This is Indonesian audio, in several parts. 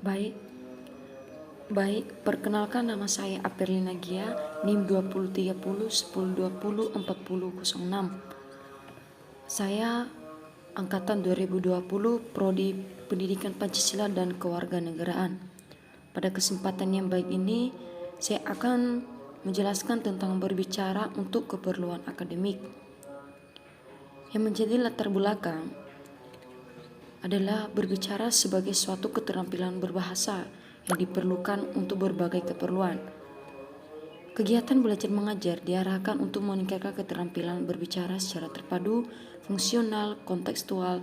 Baik, perkenalkan nama saya Aperlina Gia, NIM 2030 1020 4006. Saya angkatan 2020, Prodi Pendidikan Pancasila dan Kewarganegaraan. Pada kesempatan yang baik ini, saya akan menjelaskan tentang berbicara untuk keperluan akademik. Yang menjadi latar belakang adalah berbicara sebagai suatu keterampilan berbahasa yang diperlukan untuk berbagai keperluan. Kegiatan belajar mengajar diarahkan untuk meningkatkan keterampilan berbicara secara terpadu, fungsional, kontekstual,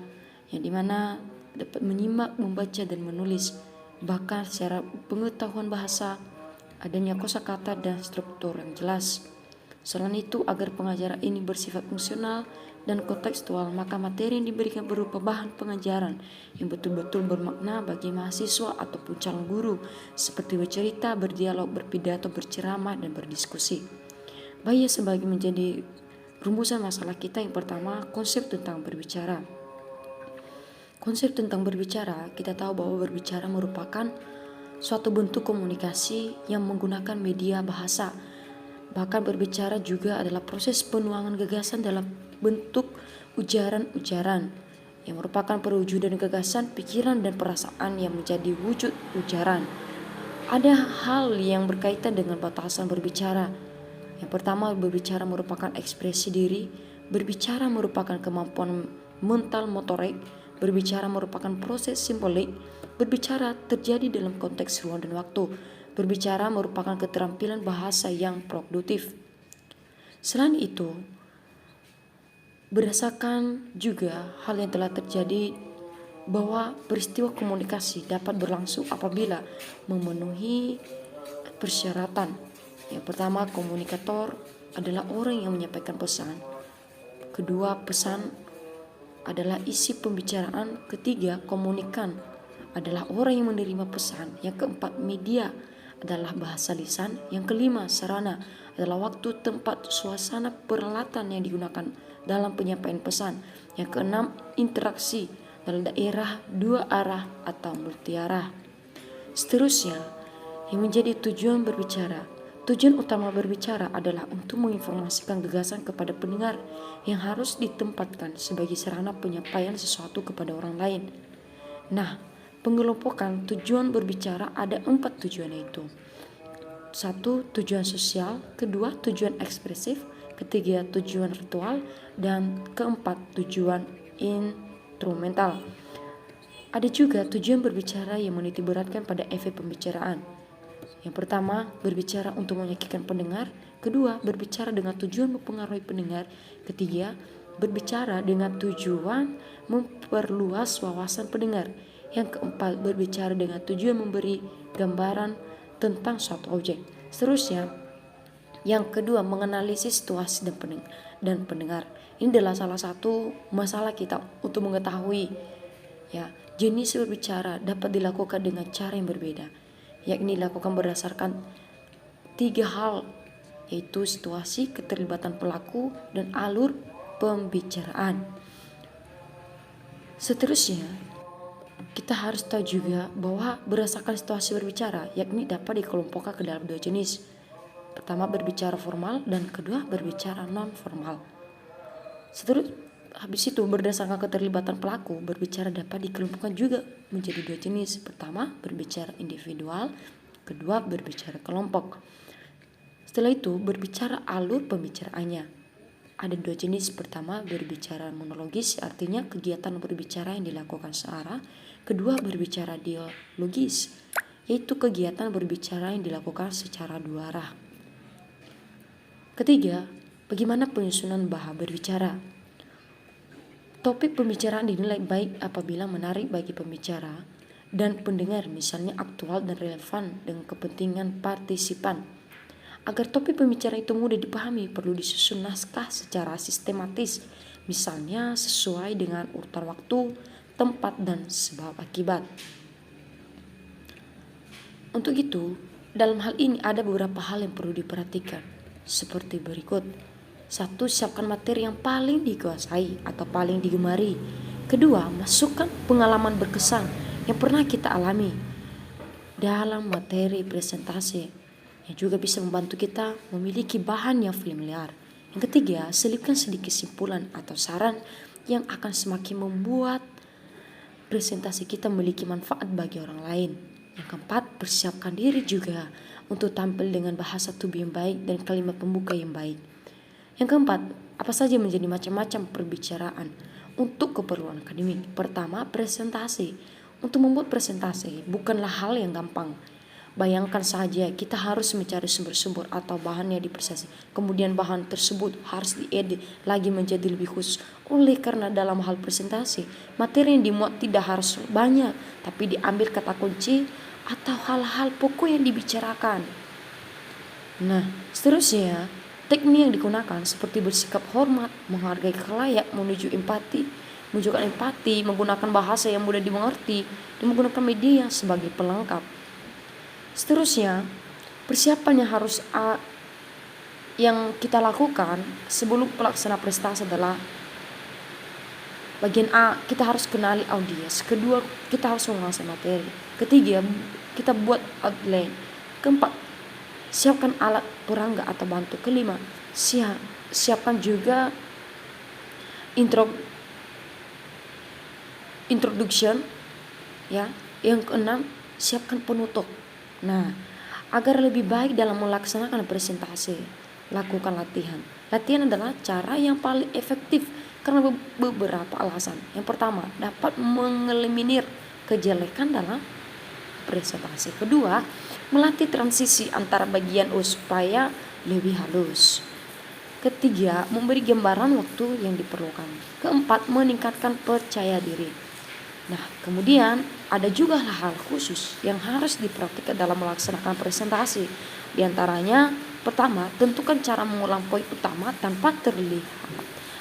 yang dimana dapat menyimak, membaca, dan menulis, bahkan secara pengetahuan bahasa, adanya kosakata dan struktur yang jelas. Selain itu, agar pengajaran ini bersifat fungsional dan kontekstual, maka materi yang diberikan berupa bahan pengajaran yang betul-betul bermakna bagi mahasiswa ataupun calon guru, seperti bercerita, berdialog, berpidato, berceramah, dan berdiskusi. Baik, sebagai menjadi rumusan masalah kita, yang pertama, konsep tentang berbicara. Konsep tentang berbicara, kita tahu bahwa berbicara merupakan suatu bentuk komunikasi yang menggunakan media bahasa. Bahkan berbicara juga adalah proses penuangan gagasan dalam bentuk ujaran-ujaran yang merupakan perwujudan gagasan, pikiran, dan perasaan yang menjadi wujud ujaran. Ada hal yang berkaitan dengan batasan berbicara. Yang pertama, berbicara merupakan ekspresi diri, berbicara merupakan kemampuan mental motorik, berbicara merupakan proses simbolik, berbicara terjadi dalam konteks ruang dan waktu, berbicara merupakan keterampilan bahasa yang produktif. Selain itu, berdasarkan juga hal yang telah terjadi bahwa peristiwa komunikasi dapat berlangsung apabila memenuhi persyaratan. Yang pertama, komunikator adalah orang yang menyampaikan pesan. Kedua, pesan adalah isi pembicaraan. Ketiga, komunikan adalah orang yang menerima pesan. Yang keempat, media adalah bahasa lisan. Yang kelima, sarana adalah waktu, tempat, suasana, peralatan yang digunakan dalam penyampaian pesan. Yang keenam, interaksi adalah daerah, dua arah atau multiarah. Seterusnya, yang menjadi tujuan berbicara. Tujuan utama berbicara adalah untuk menginformasikan gagasan kepada pendengar yang harus ditempatkan sebagai sarana penyampaian sesuatu kepada orang lain. Nah, pengelompokan tujuan berbicara ada 4 tujuan, yaitu 1. Tujuan sosial, kedua tujuan ekspresif, ketiga tujuan ritual, dan keempat tujuan instrumental. Ada juga tujuan berbicara yang menitikberatkan pada efek pembicaraan. Yang pertama, berbicara untuk menyakitkan pendengar. Kedua, berbicara dengan tujuan mempengaruhi pendengar. Ketiga, berbicara dengan tujuan memperluas wawasan pendengar. Yang keempat, berbicara dengan tujuan memberi gambaran tentang suatu objek. Seterusnya, yang kedua, menganalisis situasi dan pendengar. Ini adalah salah satu masalah kita untuk mengetahui jenis berbicara dapat dilakukan dengan cara yang berbeda, yakni dilakukan berdasarkan 3 hal, yaitu situasi, keterlibatan pelaku, dan alur pembicaraan. Seterusnya, kita harus tahu juga bahwa berdasarkan situasi berbicara, yakni dapat dikelompokkan ke dalam 2 jenis. Pertama, berbicara formal, dan kedua, berbicara non-formal. Habis itu, berdasarkan keterlibatan pelaku, berbicara dapat dikelompokkan juga menjadi 2 jenis. Pertama, berbicara individual, kedua, berbicara kelompok. Setelah itu, berbicara alur pembicaraannya. Ada 2 jenis. Pertama, berbicara monologis, artinya kegiatan berbicara yang dilakukan searah. Kedua, berbicara dialogis, yaitu kegiatan berbicara yang dilakukan secara 2 arah. Ketiga, bagaimana penyusunan bahasa berbicara. Topik pembicaraan dinilai baik apabila menarik bagi pembicara dan pendengar, misalnya aktual dan relevan dengan kepentingan partisipan. Agar topik pembicaraan itu mudah dipahami, perlu disusun naskah secara sistematis, misalnya sesuai dengan urutan waktu, tempat, dan sebab akibat. Untuk itu, dalam hal ini ada beberapa hal yang perlu diperhatikan, seperti berikut. 1. Siapkan materi yang paling dikuasai atau paling digemari. Kedua, masukkan pengalaman berkesan yang pernah kita alami. dalam materi presentasi, yang juga bisa membantu kita memiliki bahan yang familiar. Yang ketiga, selipkan sedikit kesimpulan atau saran yang akan semakin membuat presentasi kita memiliki manfaat bagi orang lain. Yang keempat, persiapkan diri juga untuk tampil dengan bahasa tubuh yang baik dan kalimat pembuka yang baik. Yang keempat, apa saja menjadi macam-macam perbicaraan untuk keperluan akademik. Pertama, presentasi. Untuk membuat presentasi bukanlah hal yang gampang. Bayangkan saja kita harus mencari sumber-sumber atau bahannya di presentasi. Kemudian bahan tersebut harus diedit lagi menjadi lebih khusus. Oleh karena dalam hal presentasi, materi yang dimuat tidak harus banyak, tapi diambil kata kunci atau hal-hal pokok yang dibicarakan. Nah, seterusnya, teknik yang digunakan seperti bersikap hormat, menghargai khalayak, menunjukkan empati, menggunakan bahasa yang mudah dimengerti, dan menggunakan media sebagai pelengkap. Seterusnya, persiapan yang kita lakukan sebelum pelaksanaan prestasi adalah bagian A, kita harus kenali audiens. Kedua, kita harus menguasai materi. Ketiga, kita buat outline. Keempat, siapkan alat perangga atau bantu. Kelima, siapkan juga introduction, ya. Yang keenam, siapkan penutup. Nah, agar lebih baik dalam melaksanakan presentasi, lakukan latihan. Latihan adalah cara yang paling efektif karena beberapa alasan. Yang pertama, dapat mengeliminir kejelekan dalam presentasi. Kedua, melatih transisi antara bagian supaya lebih halus. Ketiga, memberi gambaran waktu yang diperlukan. Keempat, meningkatkan percaya diri. Nah, kemudian ada juga hal-hal khusus yang harus diperhatikan dalam melaksanakan presentasi. Di antaranya, pertama, tentukan cara mengulang poin utama tanpa terlihat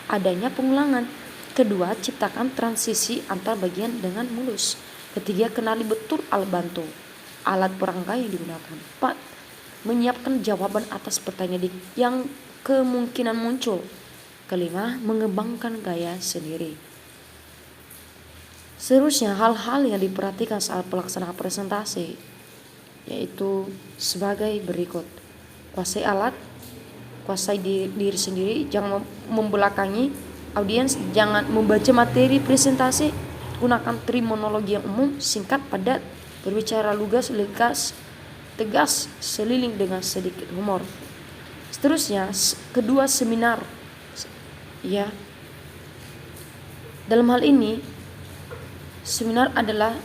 adanya pengulangan. Kedua, ciptakan transisi antar bagian dengan mulus. Ketiga, kenali betul alat bantu, alat perangga yang digunakan. 4. Menyiapkan jawaban atas pertanyaan yang kemungkinan muncul. Kelima, mengembangkan gaya sendiri. Seterusnya, hal-hal yang diperhatikan saat pelaksanaan presentasi yaitu sebagai berikut. Kuasai alat, kuasai diri sendiri, jangan membelakangi audiens, jangan membaca materi presentasi, gunakan terminologi yang umum, singkat, padat, berbicara lugas, tegas, seliling dengan sedikit humor. Seterusnya, kedua, seminar. Ya. Dalam hal ini, seminar adalah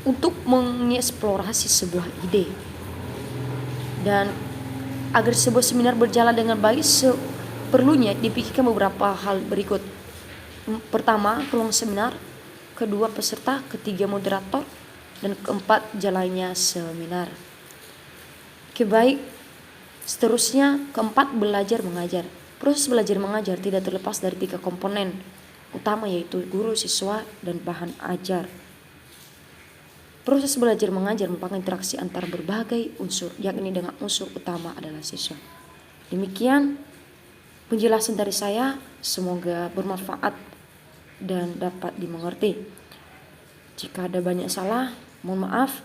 untuk mengeksplorasi sebuah ide. Dan agar sebuah seminar berjalan dengan baik, perlunya dipikirkan beberapa hal berikut. Pertama, peluang seminar. Kedua, peserta. Ketiga, moderator. Dan keempat, jalannya seminar. Baik. Seterusnya, keempat, belajar mengajar. Proses belajar mengajar tidak terlepas dari 3 komponen utama, yaitu guru, siswa, dan bahan ajar. Proses belajar mengajar merupakan interaksi antara berbagai unsur, yakni dengan unsur utama adalah siswa. Demikian penjelasan dari saya, semoga bermanfaat dan dapat dimengerti. Jika ada banyak salah, mohon maaf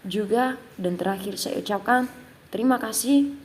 juga. Dan terakhir saya ucapkan terima kasih.